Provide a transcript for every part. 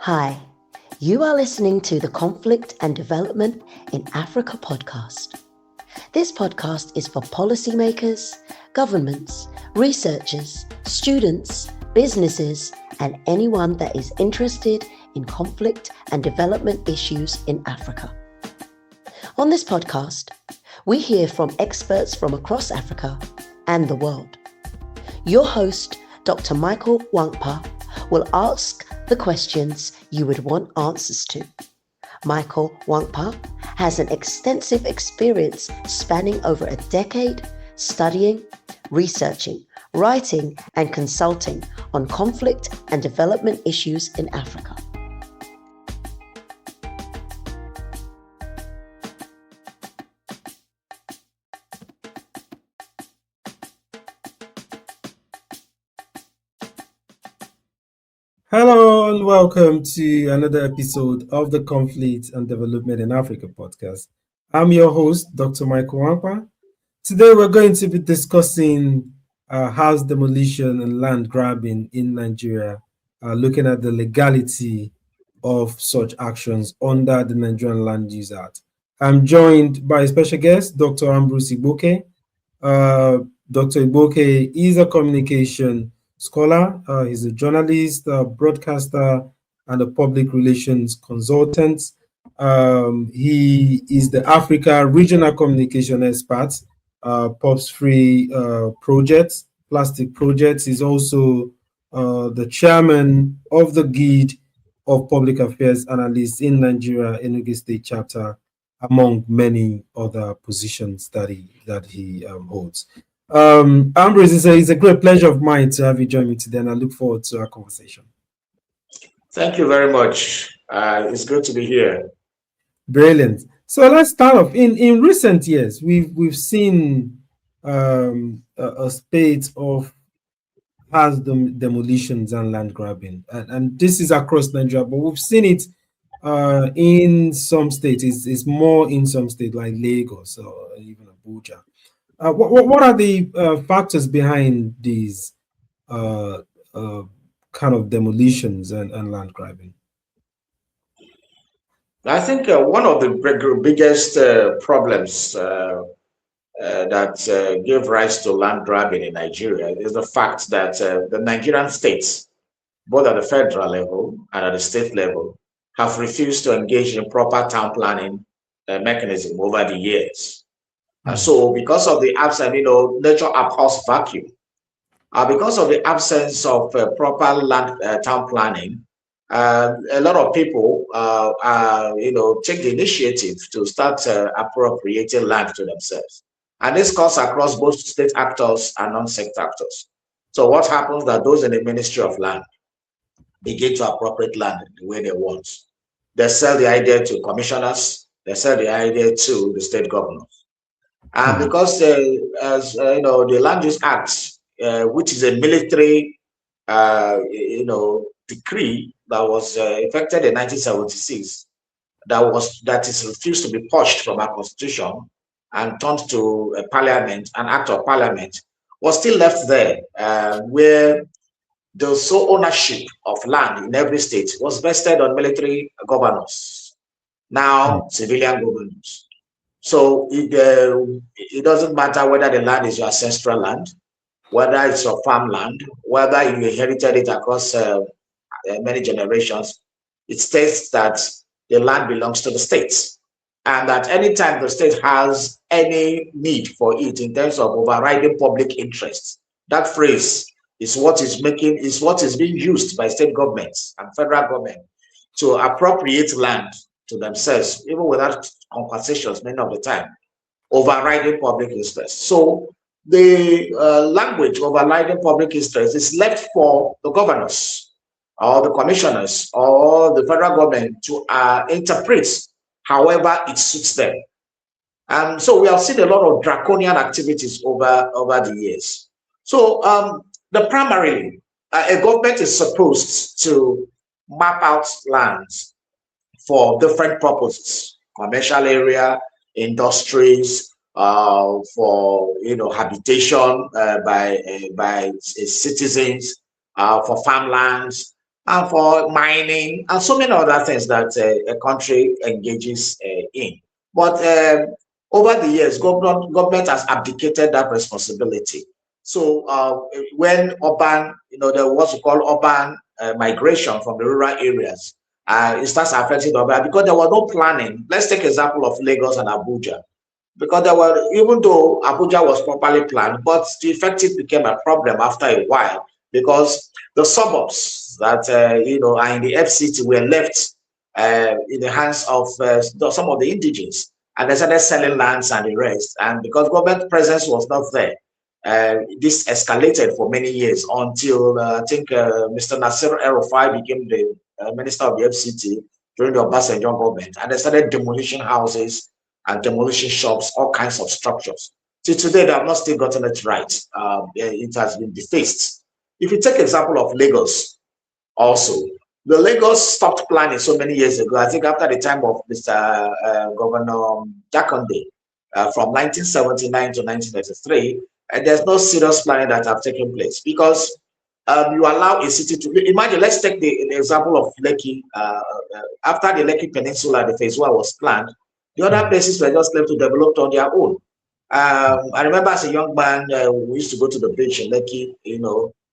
Hi, you are listening to the Conflict and Development in Africa podcast. This podcast is for policymakers, governments, researchers, students, businesses, and anyone that is interested in conflict and development issues in Africa. On this podcast, we hear from experts from across Africa and the world. Your host, Dr. Michael Nwankpa, will ask the questions you would want answers to. Michael Nwankpa has an extensive experience spanning over a decade studying, researching, writing, and consulting on conflict and development issues in Africa. Hello and welcome to another episode of the Conflict and Development in Africa podcast. I'm your host, Dr. Michael Nwankpa. Today we're going to be discussing house demolition and land grabbing in Nigeria, looking at the legality of such actions under the Nigerian Land Use Act. I'm joined by a special guest, Dr. Ambrose Igboke. Dr. Igboke is a communication scholar. He's a journalist, a broadcaster, and a public relations consultant. He is the Africa Regional Communication Expert, POPs Free Projects, Plastic Projects. He's also the chairman of the Guild of Public Affairs Analysts in Nigeria, Enugu State Chapter, among many other positions that he holds. Ambrose, it's a great pleasure of mine to have you join me today, and I look forward to our conversation. Thank you very much. It's good to be here. Brilliant. So let's start off. In recent years, we've seen a spate of house demolitions and land grabbing, and this is across Nigeria, but we've seen it in some states. It's more in some states like Lagos or even Abuja. What are the factors behind these kind of demolitions and land grabbing? I think one of the biggest problems that gave rise to land grabbing in Nigeria is the fact that the Nigerian states, both at the federal level and at the state level, have refused to engage in proper town planning mechanism over the years. So because of the absence, nature abhors vacuum. Because of the absence of proper land town planning, a lot of people, take the initiative to start appropriating land to themselves. And this cuts across both state actors and non-state actors. So what happens that those in the Ministry of Land begin to appropriate land the way they want. They sell the idea to commissioners, they sell the idea to the state governors. And because the Land Use Act, which is a military, decree that was effected in 1976, that is refused to be purged from our constitution and turned to a parliament, an act of parliament, was still left there, where the sole ownership of land in every state was vested on military governors, now civilian governors. So it doesn't matter whether the land is your ancestral land, whether it's your farmland, whether you inherited it across many generations. It states that the land belongs to the state, and that anytime the state has any need for it in terms of overriding public interest, that phrase is what is being used by state governments and federal government to appropriate land to themselves, even without compensations many of the time, overriding public interest. So the language overriding public interest is left for the governors or the commissioners or the federal government to interpret however it suits them. And so we have seen a lot of draconian activities over the years. So primarily, a government is supposed to map out lands for different purposes: commercial area, industries, for habitation by citizens, for farmlands, and for mining, and so many other things that a country engages in. But over the years, government has abdicated that responsibility. So when urban, there was what we call urban migration from the rural areas, it starts affecting the urban because there was no planning. Let's take example of Lagos and Abuja, because there were, even though Abuja was properly planned, but the effective became a problem after a while because the suburbs that are in the FCT were left in the hands of some of the indigenes, and they started selling lands and the rest. And because government presence was not there, this escalated for many years until I think Mr. Nasir El-Rufai became the minister of the FCT during the Obasanjo government, and they started demolishing houses and demolishing shops, all kinds of structures. Till today, they have not still gotten it right. It has been defaced. If you take example of Lagos, also, the Lagos stopped planning so many years ago. I think after the time of Mr. Governor Jakonde, from 1979 to 1993, and there's no serious planning that have taken place because you allow a city to imagine. Let's take the example of Lekki. After the Lekki Peninsula, the phase 1 was planned, the other places were just left to develop on their own. I remember as a young man, we used to go to the beach in Lekki.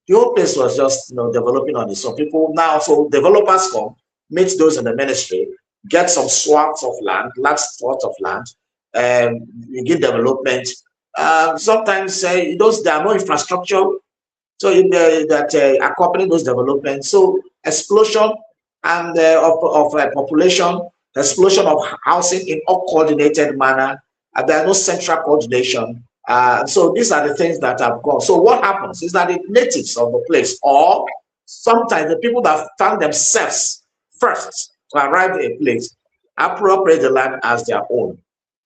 The whole place was just developing on its own. People now, so developers come, meet those in the ministry, get some swaths of land, large swaths of land, begin development. Sometimes there are no infrastructure, so that accompany those developments. So explosion and of population, explosion of housing in uncoordinated manner, and there are no central coordination. So these are the things that have gone. So what happens is that the natives of the place, or sometimes the people that found themselves first to arrive at a place, appropriate the land as their own,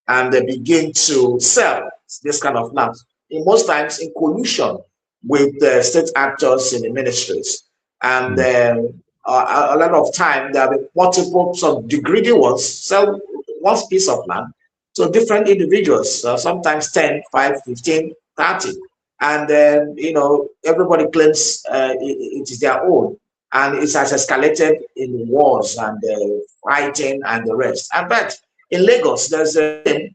and they begin to sell this kind of land. In most times in collusion with the state actors in the ministries. And a lot of time there will be multiple, some greedy ones sell one piece of land to different individuals, sometimes 10, 5, 15, 30. And then, everybody claims it is their own. And it has escalated in wars and fighting and the rest. And but in Lagos, there's a thing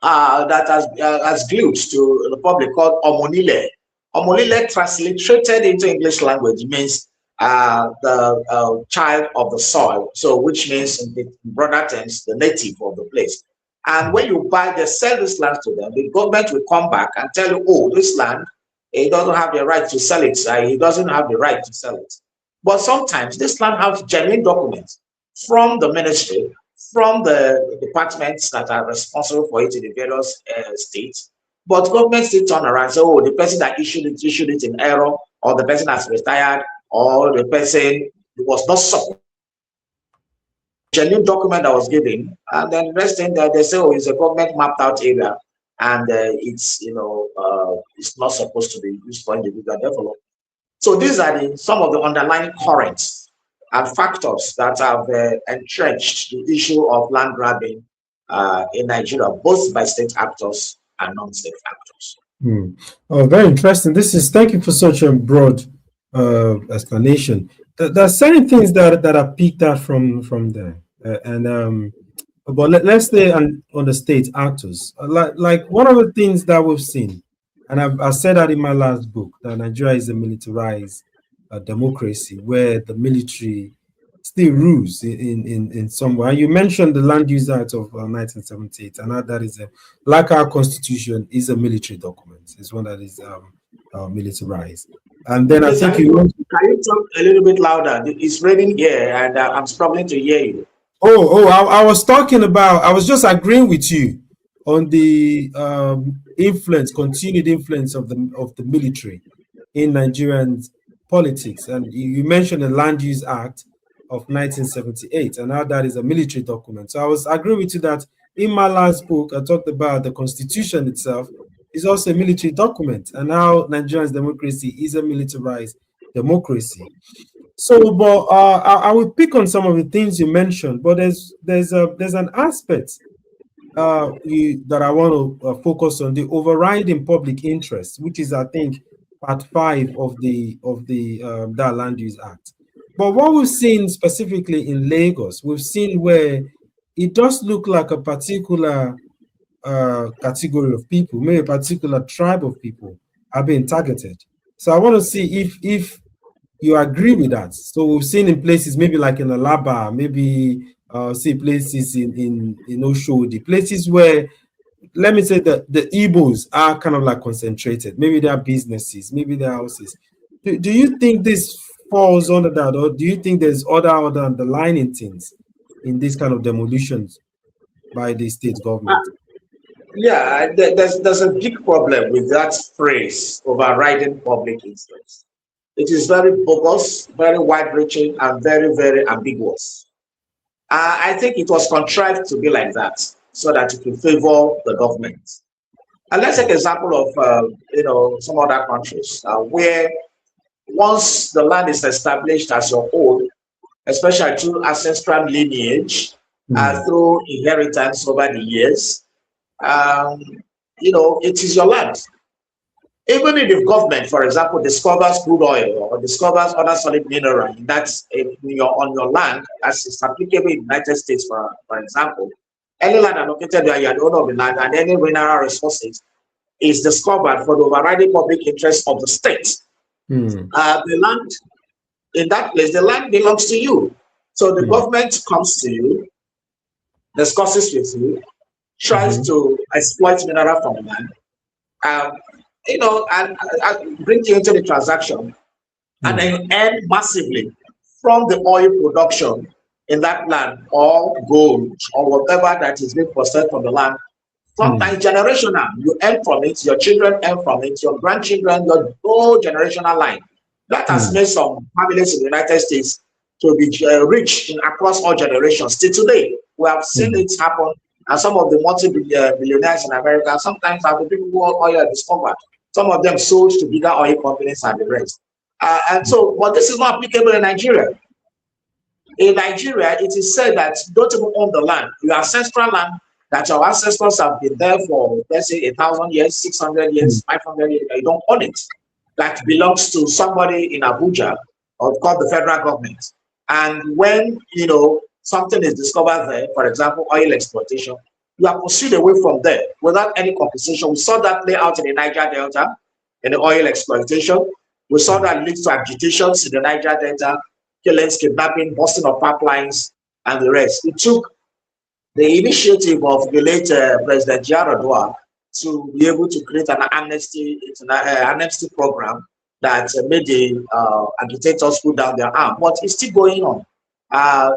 that has glued to the public called Omonile. Omonile, transliterated into English language, means the child of the soil. So, which means in broader terms, the native of the place. And when you they sell this land to them, the government will come back and tell you, oh, this land, he doesn't have the right to sell it. He doesn't have the right to sell it. But sometimes this land has genuine documents from the ministry, from the departments that are responsible for it in the various states. But government still turn around and say, oh, the person that issued it in error, or the person has retired, or the person was not supposed. Genuine document that was given, and then the rest thing that they say, oh, it's a government mapped out area, and it's it's not supposed to be used for individual development. So these are some of the underlying currents and factors that have entrenched the issue of land grabbing in Nigeria, both by state actors and non-state actors. Oh, very interesting. Thank you for such a broad explanation. There are certain things that are picked out from there, but let's stay on the state actors. Like one of the things that we've seen, and I said that in my last book, that Nigeria is a militarized democracy where the military still rules in some way. And you mentioned the Land Use Act of 1978, and that is like our constitution is a military document. It's one that is militarized. And then I think can you talk a little bit louder? It's raining here, and I'm struggling to hear you. I was just agreeing with you on the continued influence of the military in Nigerian politics. And you mentioned the Land Use Act of 1978, and how that is a military document. So I was agreeing with you that in my last book, I talked about the Constitution itself is also a military document, and how Nigeria's democracy is a militarized democracy. So, but I will pick on some of the things you mentioned, but there's an aspect that I want to focus on, the overriding public interest, which is, I think, part 5 of the that Land Use Act. But what we've seen specifically in Lagos, we've seen where it does look like a particular category of people, maybe a particular tribe of people are being targeted. So I want to see if you agree with that. So we've seen in places maybe like in Alaba, maybe see places in Oshodi, places where, let me say that the Igbos are kind of like concentrated. Maybe they are businesses, maybe they are houses. Do you think this falls under that, or do you think there's other underlying things in this kind of demolitions by the state government? Yeah, there's a big problem with that phrase, overriding public interest. It is very bogus, very wide-reaching, and very, very ambiguous. I think it was contrived to be like that so that it will favor the government. And let's take an example of some other countries where once the land is established as your own, especially through ancestral lineage, through inheritance over the years, it is your land. Even if the government, for example, discovers crude oil or discovers other solid mineral that's on your land, as is applicable in the United States, for example, any land allocated where you are the owner of the land and any mineral resources is discovered for the overriding public interest of the state. The land in that place, the land belongs to you. So the government comes to you, discusses with you, tries to exploit mineral from the land, and bring you into the transaction, and then earn massively from the oil production in that land, or gold, or whatever that is being processed from the land. Sometimes generational, you earn from it, your children earn from it, your grandchildren, your whole generational line. That has made some families in the United States to be rich across all generations. Till today, we have seen it happen, and some of the multi-billionaires in America sometimes are the people who oil discovered. Some of them sold to bigger oil companies and the rest. But this is not applicable in Nigeria. In Nigeria, it is said that you don't even own the land. Your ancestral land, that your ancestors have been there for, let's say, 1,000 years, 600 years, 500 years, you don't own it. That belongs to somebody in Abuja, or called the federal government. And when, something is discovered there, for example, oil exploitation, you are pursued away from there without any compensation. We saw that play out in the Niger Delta, in the oil exploitation. We saw that lead to agitations in the Niger Delta, killings, kidnapping, busting of pipelines, and the rest. It took the initiative of the late President Yaradua to be able to create an amnesty program that made the agitators put down their arm. But it's still going on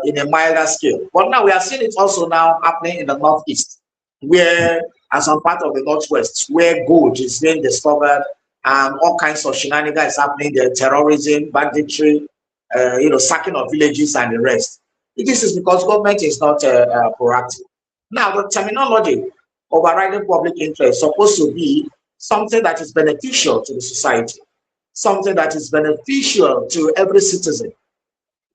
in a milder scale. But now we are seeing it also now happening in the Northeast, where, and some part of the Northwest, where gold is being discovered, all kinds of shenanigans happening there, terrorism, banditry, sacking of villages and the rest. This is because government is not proactive. Now, the terminology overriding public interest is supposed to be something that is beneficial to the society, something that is beneficial to every citizen.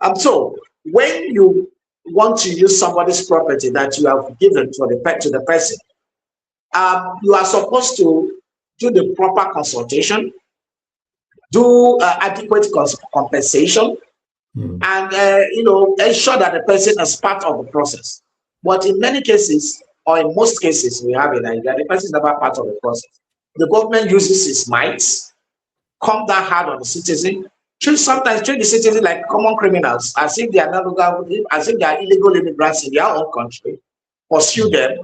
And so, when you want to use somebody's property that you have given to the person, you are supposed to do the proper consultation, do adequate compensation, and ensure that the person is part of the process. But in many cases, or in most cases we have in Nigeria, the person is never part of the process. The government uses its might, come down hard on the citizen, sometimes treat the citizen like common criminals, as if they are illegal immigrants in their own country, pursue them,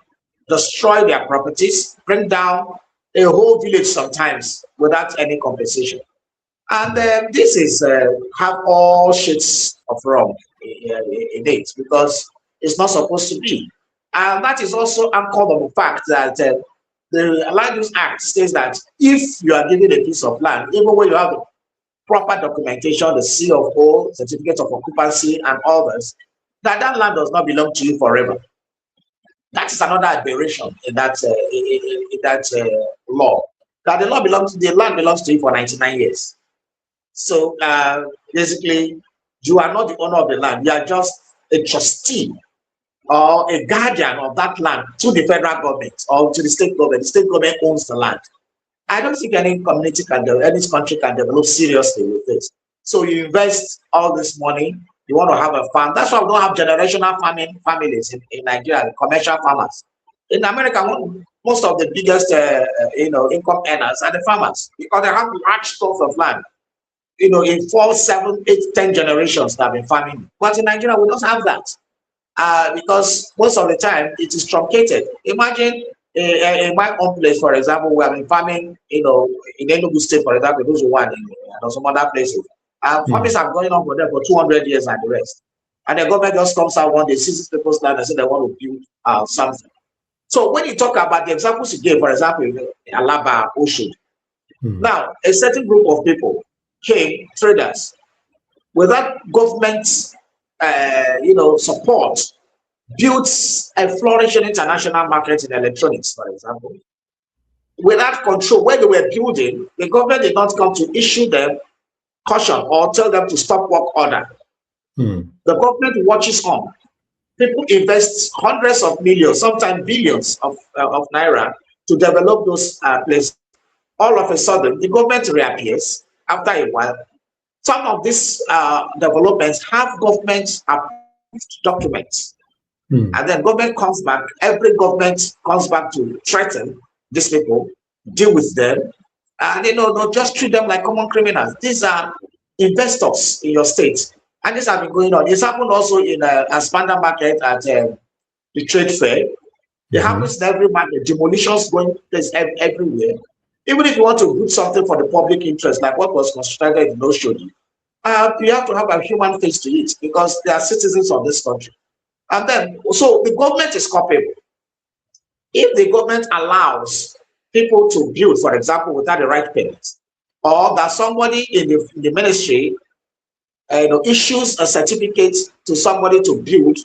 destroy their properties, bring down a whole village sometimes without any compensation. And this is have all shades of wrong in it, because it's not supposed to be. And that is also anchored on the fact that the Land Use Act states that if you are given a piece of land, even when you have the proper documentation, the C of O, certificate of occupancy, and others, that land does not belong to you forever. That is another aberration in that law. That the land belongs to you for 99 years. So basically, you are not the owner of the land. You are just a trustee or a guardian of that land to the federal government or to the state government. The state government owns the land. I don't think any country can develop seriously with this. So you invest all this money, you want to have a farm. That's why we don't have generational farming families in Nigeria, commercial farmers. In America, most of the biggest income earners are the farmers because they have large stores of land. In 4, 7, 8, 10 generations that have been farming. But in Nigeria, we don't have that because most of the time it is truncated. Imagine in my own place, for example, we have been farming, in Enugu State, for example, those who want in some other places. Farmers are going on for them for 200 years and the rest. And the government just comes out one day, seizes people's land and says they want to build something. So when you talk about the examples you gave, for example, Alaba, Oshun, now a certain group of people came, traders, without government support, built a flourishing international market in electronics, for example. Without control, when they were building, the government did not come to issue them caution or tell them to stop work order. The government watches on. People invest hundreds of millions, sometimes billions of naira to develop those places. All of a sudden, the government reappears after a while. Some of these developments have government approved documents. And then government comes back, every government comes back to threaten these people, deal with them, and not just treat them like common criminals. These are investors in your state. And this has been going on. It's happened also in a Spanda market at the trade fair. It happens in every market, demolitions going place everywhere. Even if you want to do something for the public interest, like what was constructed in Oshodi, you have to have a human face to it because they are citizens of this country. And then, so the government is culpable. If the government allows people to build, for example, without the right permits, or that somebody in the ministry issues a certificate to somebody to build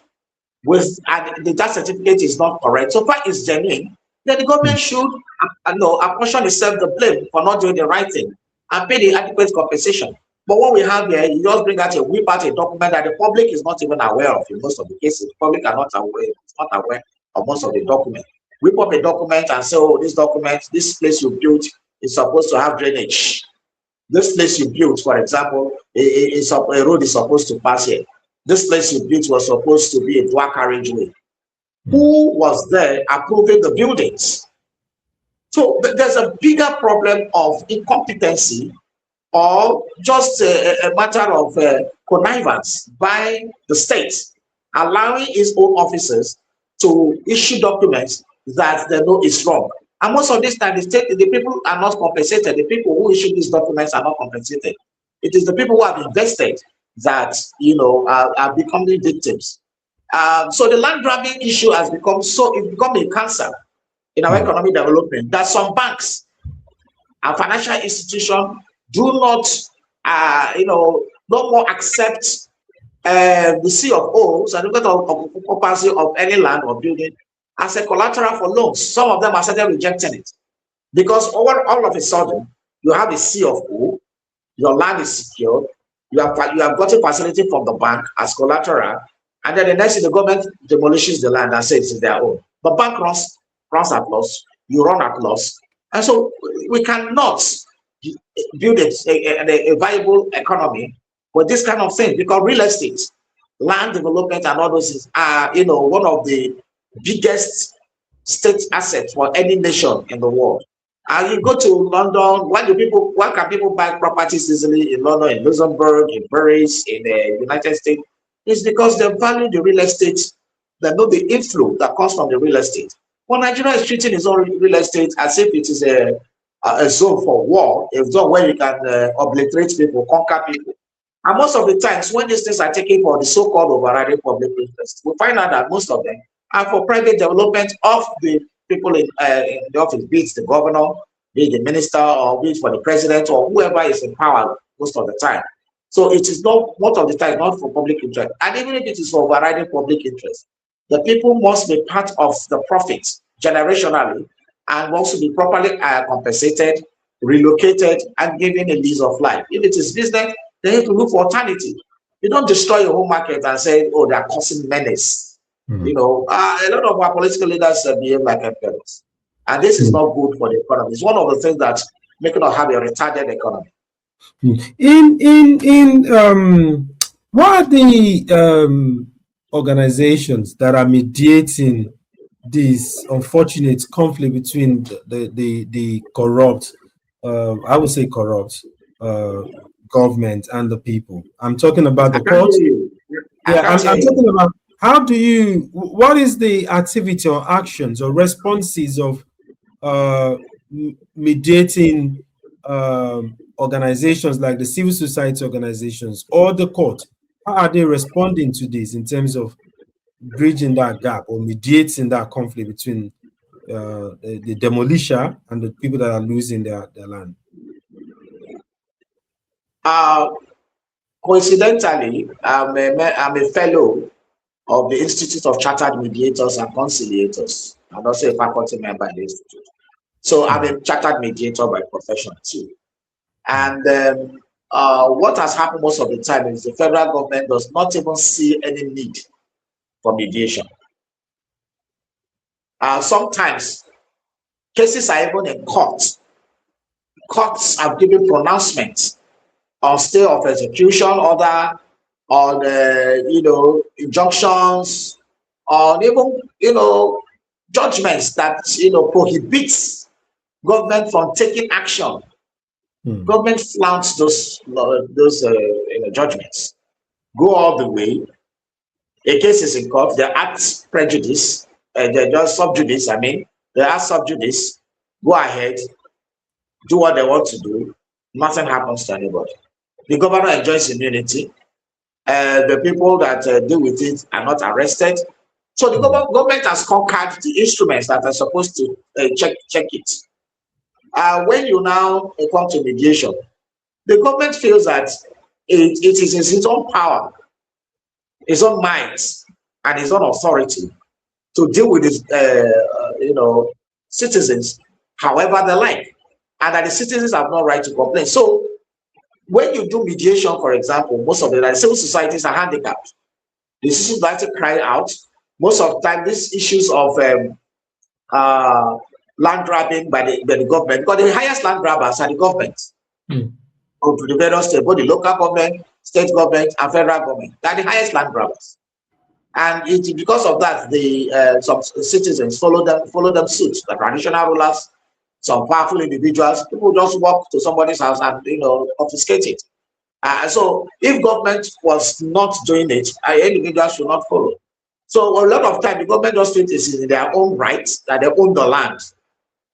with, and that certificate is not correct, so far it's genuine, then the government should apportion itself the blame for not doing the right thing and pay the adequate compensation. But what we have here, you just bring out whip out a document that the public is not even aware of in most of the cases. The public are not aware of most of the document. Whip up a document and say, oh, this document, this place you built is supposed to have drainage. This place you built, for example, a road is supposed to pass here. This place you built was supposed to be a dual carriageway. Who was there approving the buildings? So there's a bigger problem of incompetency or just a matter of connivance by the state, allowing its own officers to issue documents that they know is wrong. And most of this time, the people are not compensated. The people who issue these documents are not compensated. It is the people who have invested that are becoming victims. So the land grabbing issue has become a cancer in our economic development that some banks and financial institutions do not, no more accept the C of O's and the occupancy of any land or building as a collateral for loans. Some of them are started rejecting it because all of a sudden you have a C of O, your land is secured, you have got a facility from the bank as collateral, and then the next thing the government demolishes the land and says it's their own. The bank runs at loss, you run at loss, and so we cannot build a viable economy with this kind of thing because real estate, land development, and all those things are one of the biggest state assets for any nation in the world. And you go to London, why can people buy properties easily in London, in Luxembourg, in Paris, in the United States? It's because they value the real estate, they know the inflow that comes from the real estate. But Nigeria is treating its own real estate as if it is a zone for war, a zone where you can obliterate people, conquer people. And most of the times when these things are taken for the so-called overriding public interest, we find out that most of them are for private development of the people in the office, be it the governor, be it the minister, or be it for the president, or whoever is in power most of the time. So it is not, most of the time, not for public interest. And even if it is for overriding public interest, the people must be part of the profit generationally and also be properly compensated, relocated, and given a lease of life. If it is business, they have to look for alternative. You don't destroy your home market and say, oh, they are causing menace. A lot of our political leaders behave like emperors. And this is not good for the economy. It's one of the things that make us have a retarded economy. What are the organizations that are mediating this unfortunate conflict between the corrupt, I would say corrupt, government and the people? I'm talking about I the can't court. hear you. I Yeah, can't hear I'm you. talking about what is the activity or actions or responses of mediating organizations like the civil society organizations or the court? How are they responding to this in terms of bridging that gap or mediating that conflict between the demolisher and the people that are losing their land? Uh, Coincidentally, I'm a fellow of the Institute of Chartered Mediators and Conciliators, and also a faculty member in the institute. So I'm Mm, a chartered mediator by profession too. mm, And what has happened most of the time is the federal government does not even see any need for mediation. Sometimes cases are even in court. Courts have given pronouncements on stay of execution order, on injunctions, on even judgments that prohibits government from taking action. mm, Government flouts those judgments, go all the way. A case is in court, they act prejudice, they just sub judice. I mean, they act sub judice. Go ahead, do what they want to do. Nothing happens to anybody. The governor enjoys immunity. The people that deal with it are not arrested. So the mm, government has conquered the instruments that are supposed to check it. When you now come to mediation, the government feels that it is its own power, its own might, and its own authority to deal with its citizens however they like, and that the citizens have no right to complain. So when you do mediation, for example, most of the civil societies are handicapped. The civil society cry out. Most of the time, these issues of uh, land grabbing by the government, because the highest land grabbers are the government mm, of the various states, both the local government, state government, and federal government. They are the highest land grabbers, and it's because of that the some citizens follow them suit. The traditional rulers, some powerful individuals, people just walk to somebody's house and confiscate it. So if government was not doing it, individuals should not follow. So a lot of time the government just thinks it's in their own rights that they own the land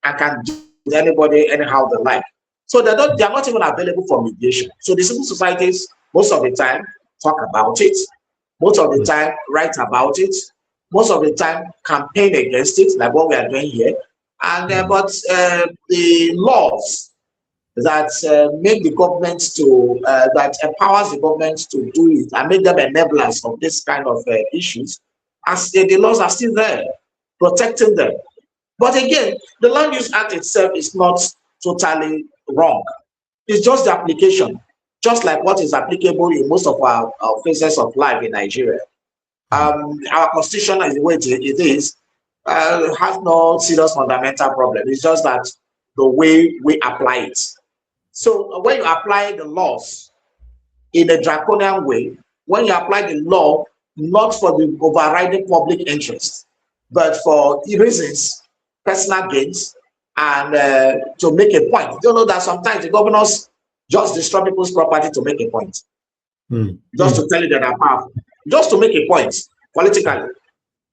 and can do with anybody anyhow they like. So they are not even available for mediation. So the civil societies most of the time talk about it, most of the mm, time write about it, most of the time campaign against it, like what we are doing here. And mm, but the laws that make the government to that empowers the government to do it and make them enablers of this kind of issues, as the laws are still there protecting them. But again, the Land Use Act itself is not totally wrong. It's just the application, just like what is applicable in most of our phases of life in Nigeria. mm, Our constitution, as the way it is, has no serious fundamental problem. It's just that the way we apply it. So when you apply the laws in a draconian way, when you apply the law not for the overriding public interest, but for reasons, personal gains, and to make a point. You know that sometimes the governors just destroy people's property to make a point, mm, just to tell you that they're powerful, just to make a point politically,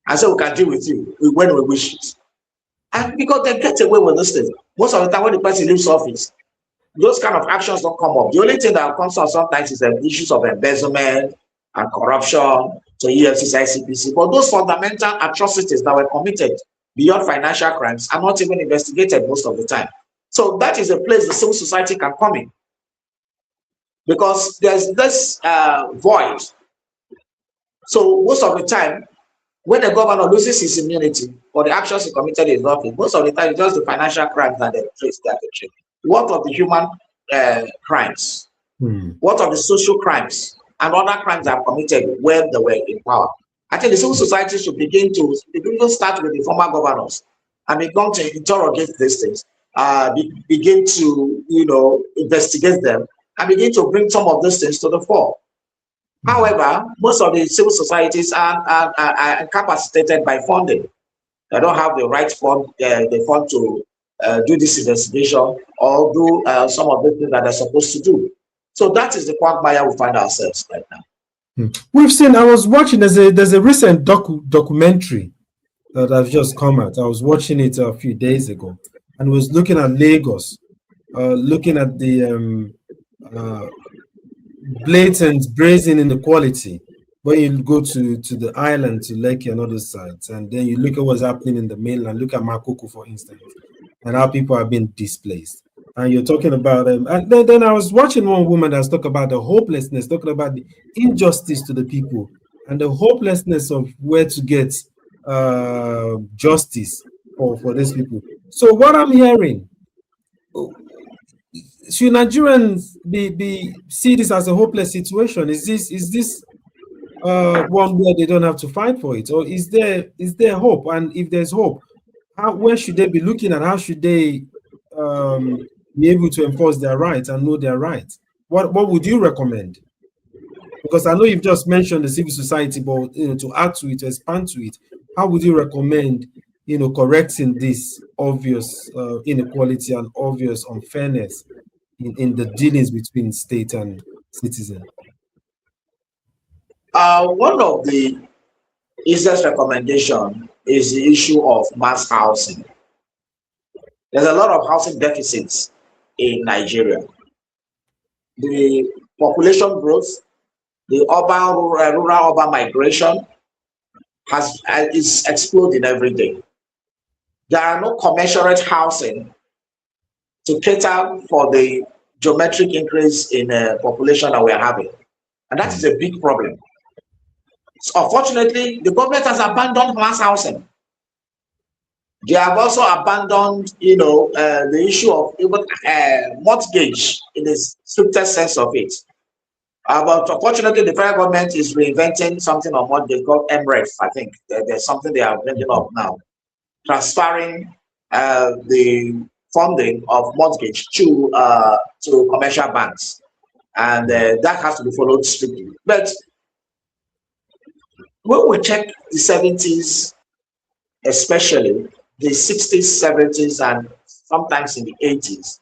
and so we can deal with you when we wish it. And because they get away with this thing, most of the time when the person leaves office, those kind of actions don't come up. The only thing that comes up sometimes is the issues of embezzlement and corruption to EFCC, ICPC. But those fundamental atrocities that were committed beyond financial crimes are not even investigated most of the time. So that is a place the civil society can come in, because there's this void. So most of the time, when the governor loses his immunity for the actions he committed in his office, most of the time it's just the financial crimes that they trace. What of the human crimes? mm, What of the social crimes and other crimes that are committed when they were in power? I think the civil society should begin to start with the former governors and begin to interrogate these things, begin to investigate them and begin to bring some of those things to the fore. However, most of the civil societies are incapacitated by funding. They don't have the right fund, the fund to do this investigation or do some of the things that they're supposed to do. So that is the quagmire we find ourselves right now. We've seen. I was watching. There's a recent documentary that has just come out. I was watching it a few days ago, and was looking at Lagos, looking at the blatant, brazen inequality when you go to the island, to Lekki and other sites, and then you look at what's happening in the mainland. Look at Makoko, for instance, and how people are being displaced. And you're talking about them. And then I was watching one woman that's talking about the hopelessness, talking about the injustice to the people and the hopelessness of where to get justice for these people. So what I'm hearing, should Nigerians be see this as a hopeless situation? Is this one where they don't have to fight for it, or is there hope? And if there's hope, where should they be looking at? How should they be able to enforce their rights and know their rights? What would you recommend? Because I know you've just mentioned the civil society, but to add to it, to expand to it, how would you recommend correcting this obvious inequality and obvious unfairness in the dealings between state and citizen? One of the easiest recommendation is the issue of mass housing. There's a lot of housing deficits in Nigeria. The population growth, the rural-urban migration is exploding every day. There are no commensurate housing to cater for the geometric increase in population that we are having. And that is a big problem. So unfortunately, the government has abandoned mass housing. They have also abandoned, the issue of even mortgage in the strictest sense of it. But unfortunately, the federal government is reinventing something on mortgage called MREF. I think there's something they are bringing up now, transferring the funding of mortgage to commercial banks, and that has to be followed strictly. But when we check the 70s, especially the 60s, 70s, and sometimes in the 80s,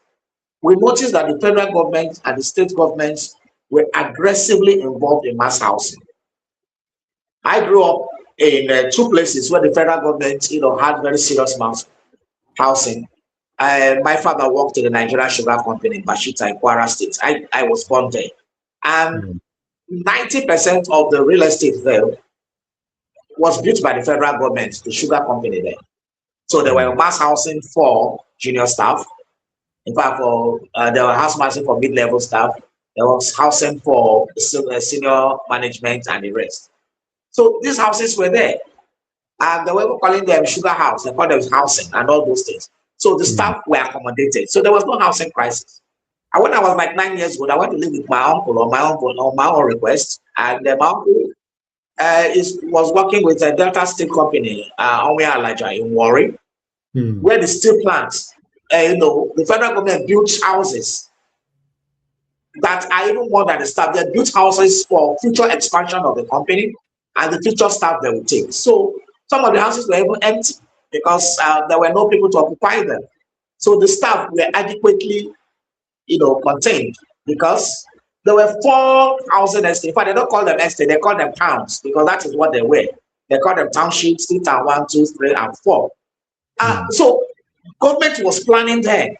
we noticed that the federal government and the state governments were aggressively involved in mass housing. I grew up in two places where the federal government, had very serious mass housing. My father worked in the Nigerian Sugar Company in Bashita in Kwara State. I was born there. And 90% of the real estate there was built by the federal government, the sugar company there. So there were mass housing for junior staff. In fact, there were house housing for mid-level staff. There was housing for senior management and the rest. So these houses were there. And they were calling them sugar house. They called them housing and all those things. So the staff were accommodated. So there was no housing crisis. And when I was like 9 years old, I went to live with my uncle on my own request. And my uncle was working with a Delta Steel Company, in Warri, where the steel plants, the federal government built houses that are even more than the staff. They built houses for future expansion of the company and the future staff they would take. So some of the houses were even empty because there were no people to occupy them. So the staff were adequately, contained because there were 4 housing estates. In fact, they don't call them estates, they call them towns because that is what they were. They call them townships, town 1, 2, 3, and 4. So government was planning there.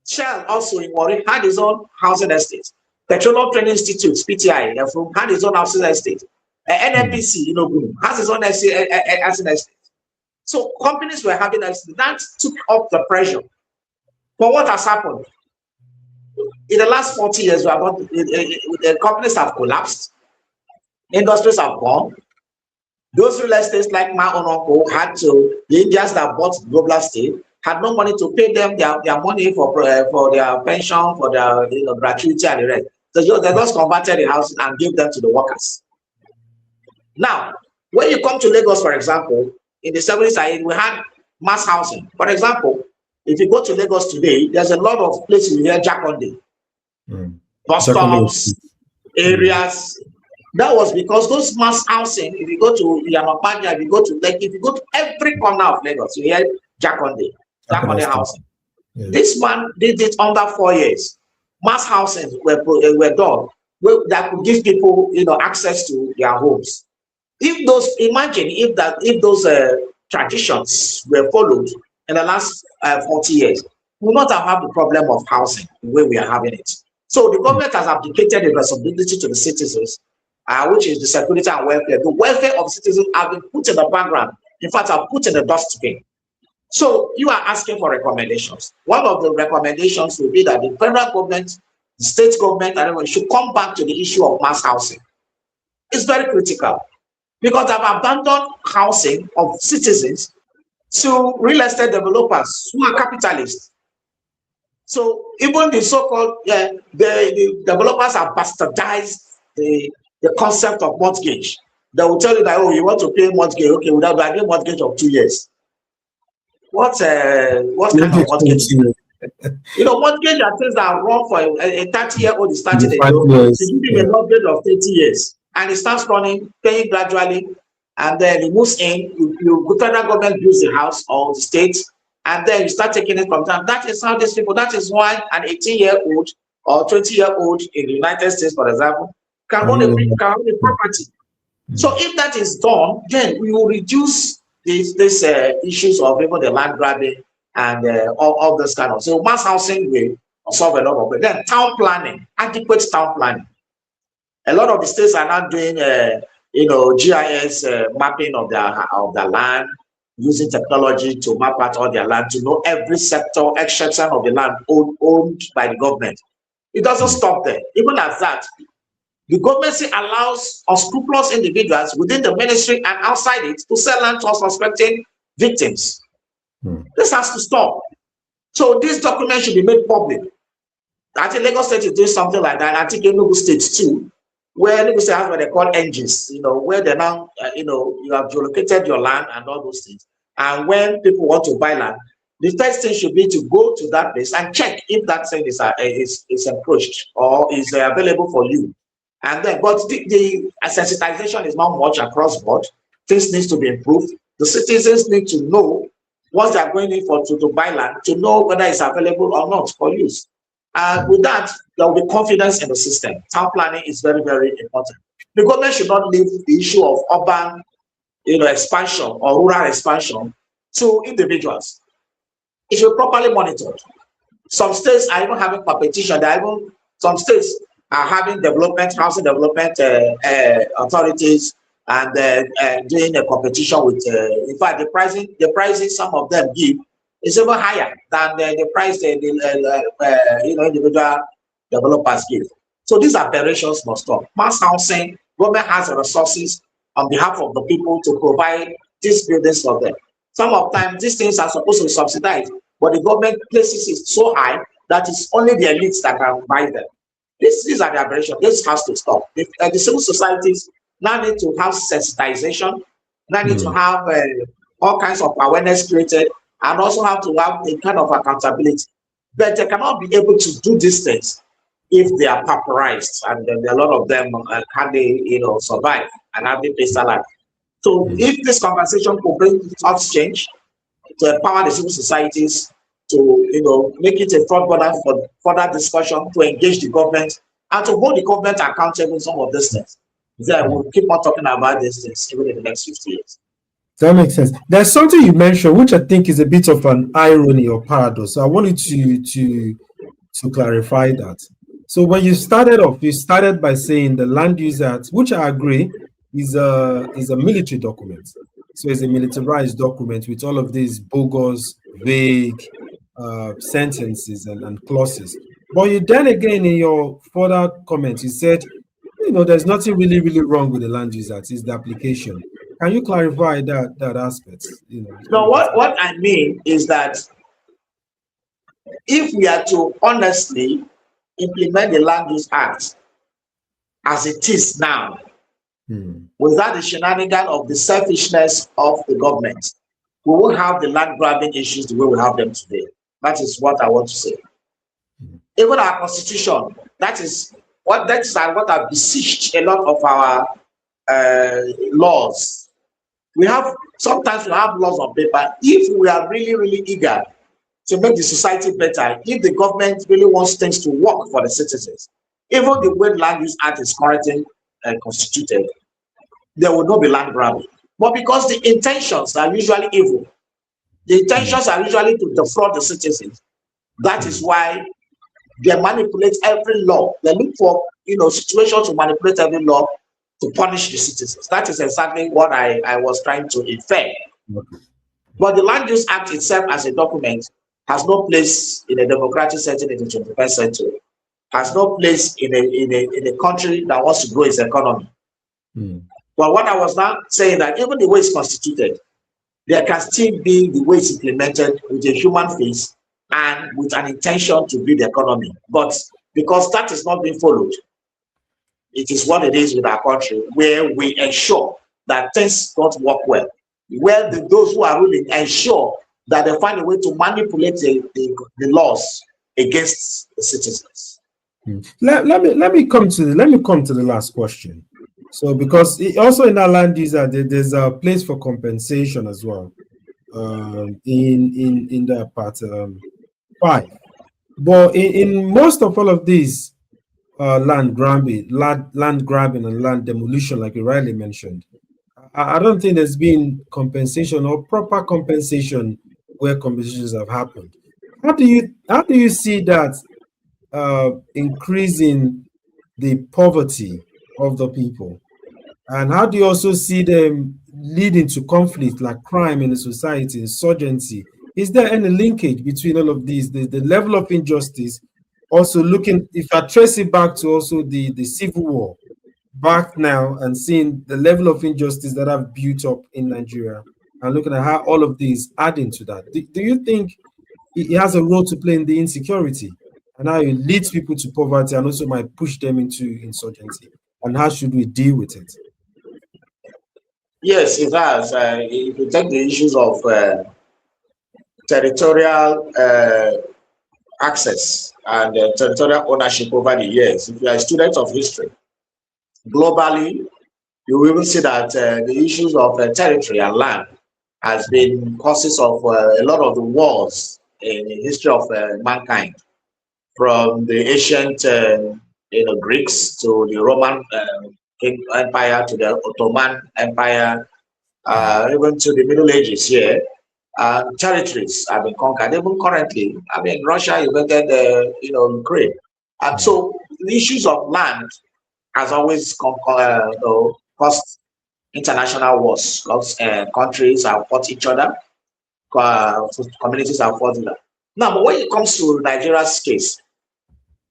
Shell also in Warri had his own housing estate. Petroleum Training Institute, PTI, had his own housing estate. NNPC, has his own housing estate. So companies were having estates. That took up the pressure. But what has happened? In the last 40 years, the companies have collapsed. Industries have gone. Those real estates like my own uncle the Indians that bought Global Steel had no money to pay them their money for their pension, for their gratuity and the rest. So they just converted the house and gave them to the workers. Now, when you come to Lagos, for example, in the 70s, we had mass housing. For example, if you go to Lagos today, there's a lot of places you hear Jakonde. bus stops, areas. That was because those mass housing, if you go to Nwankpa, if you go to Lekki, if you go to every corner of Lagos, you hear Jakonde housing. Yeah. This man did it under 4 years. Mass housing were done that could give people, access to their homes. If those traditions were followed in the last 40 years, we will not have had the problem of housing the way we are having it. So the government has abdicated the responsibility to the citizens, which is the security and welfare. The welfare of citizens have been put in the background. In fact, are put in the dustbin. So you are asking for recommendations. One of the recommendations will be that the federal government, the state government, and everyone should come back to the issue of mass housing. It's very critical because they've abandoned housing of citizens to real estate developers who are capitalists. So even the so-called the developers have bastardized the concept of mortgage. They will tell you that, oh, you want to pay mortgage, okay, without doing mortgage of 2 years. What kind of mortgage? Mortgage are things that are wrong for a 30-year-old is starting a job. You give him a mortgage of 30 years, and it starts running, paying gradually, and then he moves in. The federal government builds the house or the state, and then you start taking it from time. That is how these people. That is why an 18-year-old or 20-year-old in the United States, for example, can own a property. So if that is done, then we will reduce these issues of even the land grabbing and all this kind of. So mass housing will solve a lot of it. Then town planning, adequate town planning. A lot of the states are now doing GIS mapping of their land, using technology to map out all their land, to know every sector, exception of the land owned by the government. It doesn't stop there. Even as that, the government allows unscrupulous individuals within the ministry and outside it to sell land to unsuspecting victims. This has to stop. So this document should be made public. I think Lagos State is doing something like that. I think Enugu State too, where Enugu State has what they call engines, where they now, you have geolocated your land and all those things. And when people want to buy land, the first thing should be to go to that place and check if that thing is encroached or is available for you. And then, but the sensitization is not much across board. Things need to be improved. The citizens need to know what they are going in for to buy land, to know whether it's available or not for use. And with that, there will be confidence in the system. Town planning is very, very important. The government should not leave the issue of urban, expansion or rural expansion to individuals. It should be properly monitored. Some states are even having competition. Some states are having housing development authorities, and doing a competition with. In fact, the pricing some of them give is even higher than the price individual developers give. So these aberrations must stop. Mass housing, government has the resources on behalf of the people to provide these buildings for them. Some of the time, these things are supposed to be subsidized, but the government places it so high that it's only the elites that can buy them. These are the aberrations. This has to stop. The civil societies now need to have sensitization, now need to have all kinds of awareness created, and also have to have a kind of accountability. But they cannot be able to do these things if they are pauperized, and then a lot of them can survive and have a salary. So if this conversation could bring such change to empower the civil societies, to make it a front burner for further discussion, to engage the government, and to hold the government accountable in some of these things. Then we'll keep on talking about these things even in the next 50 years. That makes sense. There's something you mentioned, which I think is a bit of an irony or paradox. So I wanted to clarify that. So when you started off, you started by saying the Land Use Act, which I agree is a military document. So it's a militarized document with all of these bogus, vague sentences and clauses. But you then again in your further comments, you said, there's nothing really, really wrong with the Land Use Act. It's the application. Can you clarify that aspect? No, what I mean is that if we are to honestly implement the Land Use Act as it is now, without the shenanigan of the selfishness of the government, we won't have the land grabbing issues the way we have them today. That is what I want to say. Even our constitution That's what have besieged a lot of our laws. Sometimes we have laws on paper. If we are really, really eager to make the society better, if the government really wants things to work for the citizens, even the way the Land Use Act is currently constituted, there will not be land grabbing. But because the intentions are usually evil, the intentions are usually to defraud the citizens. That is why they manipulate every law. They look for situations to manipulate every law to punish the citizens. That is exactly what I was trying to infer. But the Land Use Act itself as a document has no place in a democratic setting in the 21st century. Has no place in a country that wants to grow its economy. But what I was now saying, that even the way it's constituted, there can still be the way it's implemented with a human face and with an intention to build the economy. But because that is not being followed, it is what it is with our country, where we ensure that things don't work well, where those who are ruling ensure that they find a way to manipulate the laws against the citizens. Let me come to the last question. So, because also in our land use, there's a place for compensation as well, in the part 5. But in most of all of these land grabbing and land demolition, like you rightly mentioned, I don't think there's been compensation or proper compensation where compensations have happened. How do you see that increasing the poverty of the people? And how do you also see them leading to conflict like crime in the society, insurgency? Is there any linkage between all of these, the level of injustice? Also looking, if I trace it back to also the civil war, back now and seeing the level of injustice that have built up in Nigeria and looking at how all of these add into that. Do you think it has a role to play in the insecurity and how it leads people to poverty and also might push them into insurgency? And how should we deal with it? Yes, it has. If you take the issues of territorial access and territorial ownership over the years, if you are a student of history, globally, you will even see that the issues of territory and land has been causes of a lot of the wars in the history of mankind, from the ancient Greeks to the Roman Empire to the Ottoman Empire, even to the Middle Ages here. Territories have been conquered. Even currently, Russia invaded Ukraine, and so the issues of land has always caused international wars, because countries have fought each other, communities have fought each other. Now, but when it comes to Nigeria's case,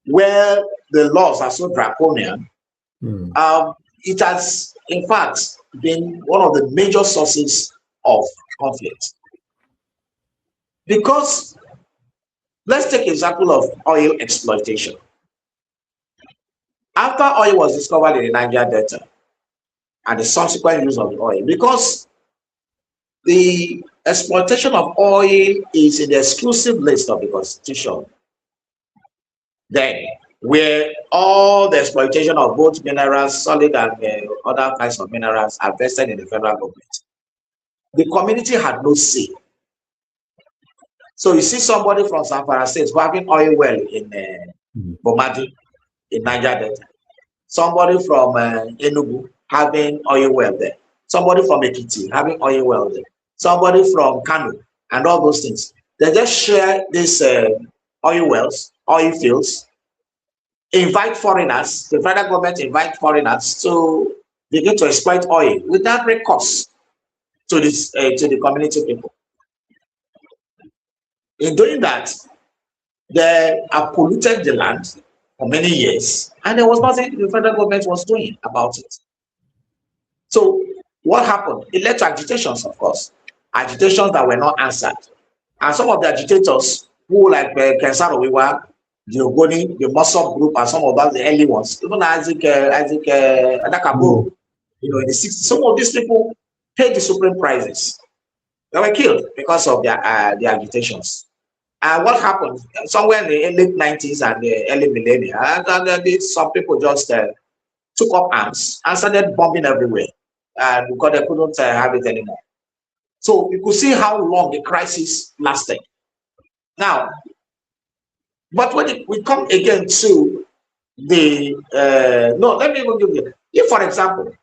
where the laws are so draconian, it has, in fact, been one of the major sources of conflict. Because let's take an example of oil exploitation. After oil was discovered in the Niger Delta and the subsequent use of the oil, because the exploitation of oil is in the exclusive list of the Constitution, then where all the exploitation of both minerals, solid and other kinds of minerals, are vested in the federal government, the community had no say. So you see somebody from Zamfara State who having oil well in Bomadi, in Niger Delta, somebody from Enugu having oil well there, somebody from Ekiti having oil well there, somebody from Kano, and all those things. They just share these oil wells, oil fields, invite foreigners, the federal government invite foreigners to begin to exploit oil without recourse to the community people. In doing that, they have polluted the land for many years, and there was nothing the federal government was doing about it. So what happened? It led to agitations, of course, agitations that were not answered. And some of the agitators, who like Kensaro Wiwa, the Ogoni, the Mossop group, and some of the early ones, even Isaac Adakabo, in the 60s, some of these people paid the supreme prices. They were killed because of their agitations. What happened somewhere in the late 90s and the early millennia, some people just took up arms and started bombing everywhere, because they couldn't have it anymore. So you could see how long the crisis lasted. Now, but when we come again to the no, let me even give you. If, for example,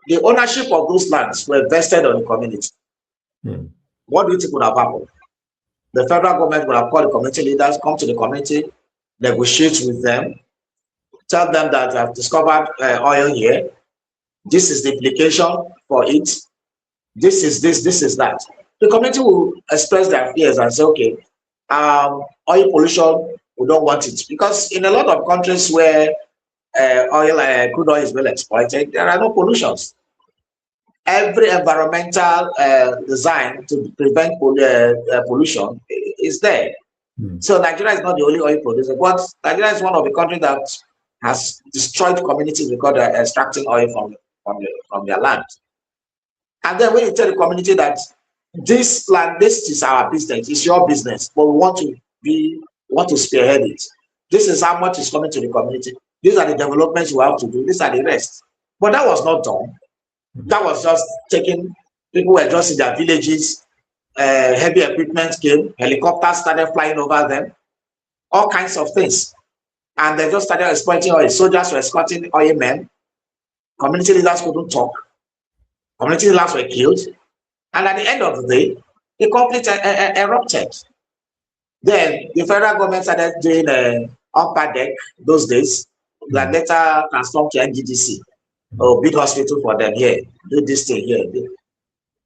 the ownership of those lands were vested on the community, what do you think would have happened? The federal government would have called the community leaders, come to the community, negotiate with them, tell them that they have discovered oil here. This is the implication for it. This is this, this is that. The community will express their fears and say, okay, oil pollution, we don't want it. Because in a lot of countries where crude oil is well exploited, there are no pollutions. Every environmental design to prevent pollution is there. So Nigeria is not the only oil producer, but Nigeria is one of the countries that has destroyed communities because they're extracting oil from their land. And then when you tell the community that this land, this is our business, it's your business, but we want to spearhead it. This is how much is coming to the community. These are the developments we have to do. These are the rest. But that was not done. That was just taking, people were just in their villages, heavy equipment came, helicopters started flying over them, all kinds of things. And they just started exploiting oil. Soldiers were escorting oil men. Community leaders couldn't talk. Community leaders were killed. And at the end of the day, the conflict erupted. Then the federal government started doing upper deck those days, that later transformed to NGDC. Oh, big hospital for them here, do this thing here.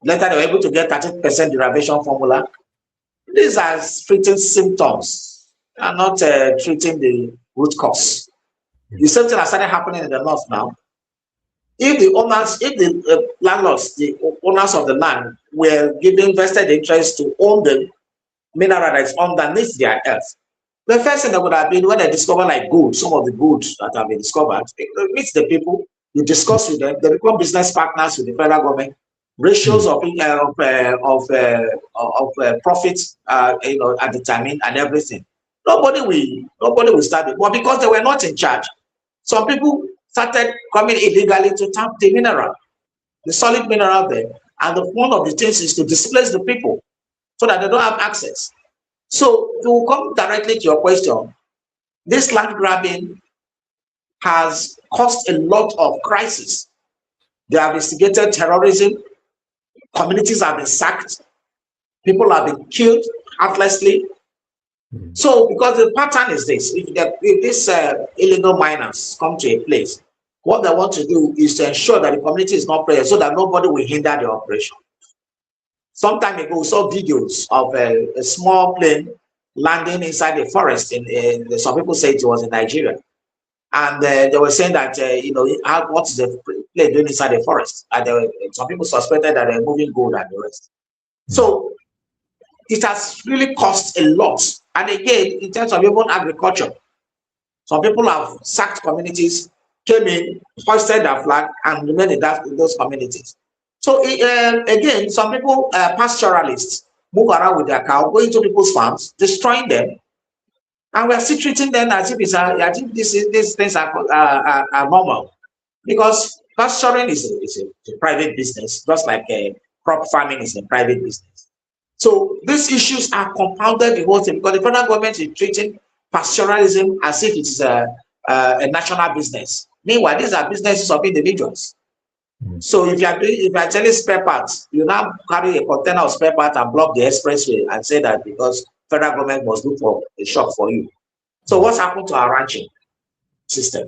Later, they were able to get 30% derivation formula. These are treating symptoms and not treating the root cause. The same thing has started happening in the north now. If the owners, if the landlords, the owners of the land were giving vested interest to own the mineral that is underneath their earth, the first thing that would have been when they discover like gold, some of the goods that have been discovered, it meets the people. You discuss with them, they become business partners with the federal government. Ratios of profits are determined and everything. Nobody will start it. But because they were not in charge, some people started coming illegally to tap the mineral, the solid mineral there. And one of the things is to displace the people so that they don't have access. So to come directly to your question, this land grabbing has caused a lot of crisis. They have instigated terrorism, communities have been sacked, people have been killed heartlessly. So because the pattern is this, if these illegal miners come to a place, what they want to do is to ensure that the community is not present so that nobody will hinder the operation. Some time ago, we saw videos of a small plane landing inside the forest. Some people say it was in Nigeria. And they were saying that, what is the plane doing inside the forest? And some people suspected that they're moving gold and the rest. So it has really cost a lot. And again, in terms of even agriculture, some people have sacked communities, came in, hoisted their flag, and remained in those communities. So again, some people, pastoralists, move around with their cow, go into people's farms, destroying them. And we are still treating them as if these things are normal, because pasturing is a private business, just like crop farming is a private business. So these issues are compounded the whole thing because the federal government is treating pastoralism as if it is a national business. Meanwhile, these are businesses of individuals. So if you are selling spare parts, you now carry a container of spare parts and block the expressway and say that because federal government must look for a shop for you. So what's happened to our ranching system?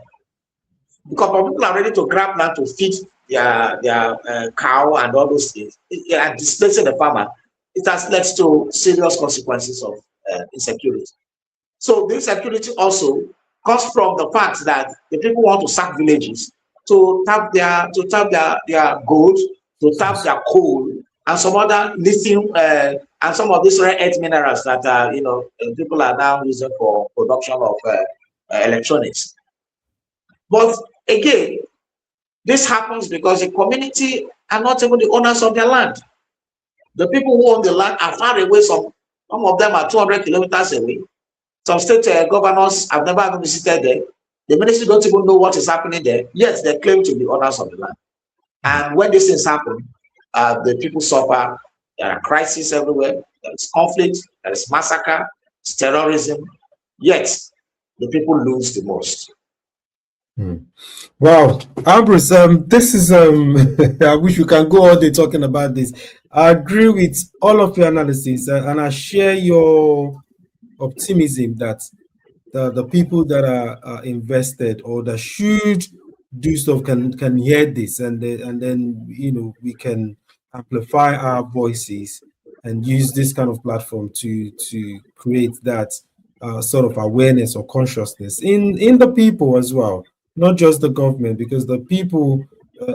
Because people are ready to grab land to feed their cow and all those things, and displacing the farmer, it has led to serious consequences of insecurity. So the insecurity also comes from the fact that the people want to sack villages to tap their gold, to tap their coal, and some other lithium and some of these rare earth minerals that people are now using for production of electronics. But again, this happens because the community are not even the owners of their land. The people who own the land are far away Some of them are 200 kilometers away. Some state governors have never visited there. The ministry don't even know what is happening there. Yes, they claim to be owners of the land. And when these things happen, the people suffer. There are crises everywhere. There is conflict. There is massacre. There is terrorism. Yet, the people lose the most. Wow, Ambrose, this is I wish we can go all day talking about this. I agree with all of your analysis, and I share your optimism that the people that are invested or that should do stuff can hear this, and then we can amplify our voices and use this kind of platform to create that sort of awareness or consciousness in the people as well, not just the government, because the people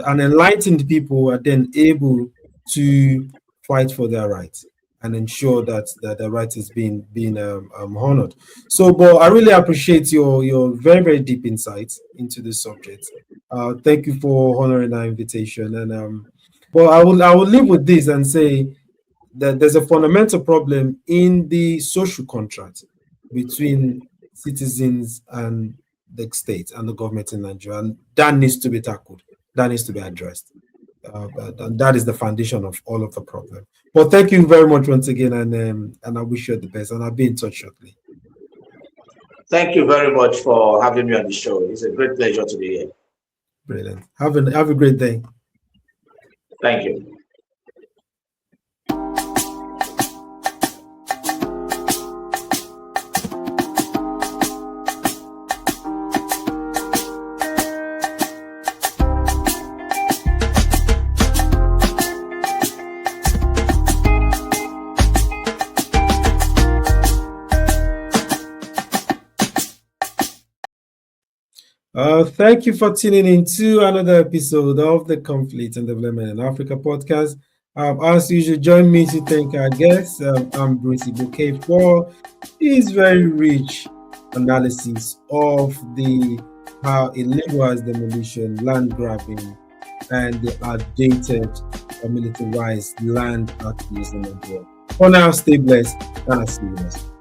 and enlightened people are then able to fight for their rights and ensure that the right is being honored. So, but I really appreciate your very, very deep insights into this subject. Thank you for honoring our invitation. And well, I will leave with this and say that there's a fundamental problem in the social contract between citizens and the state and the government in Nigeria, and that needs to be tackled. That needs to be addressed. And that is the foundation of all of the problem. Well, thank you very much once again, and I wish you the best, and I'll be in touch shortly. Thank you very much for having me on the show. It's a great pleasure to be here. Brilliant. Have a great day. Thank you. Thank you for tuning in to another episode of the Conflict and Development in Africa podcast. As usual, join me to thank our guest, Ambrose Igboke, for his very rich analysis of how illegal demolition, land grabbing, and the outdated militarized land activism as well. For now, stay blessed, and I'll see you next time.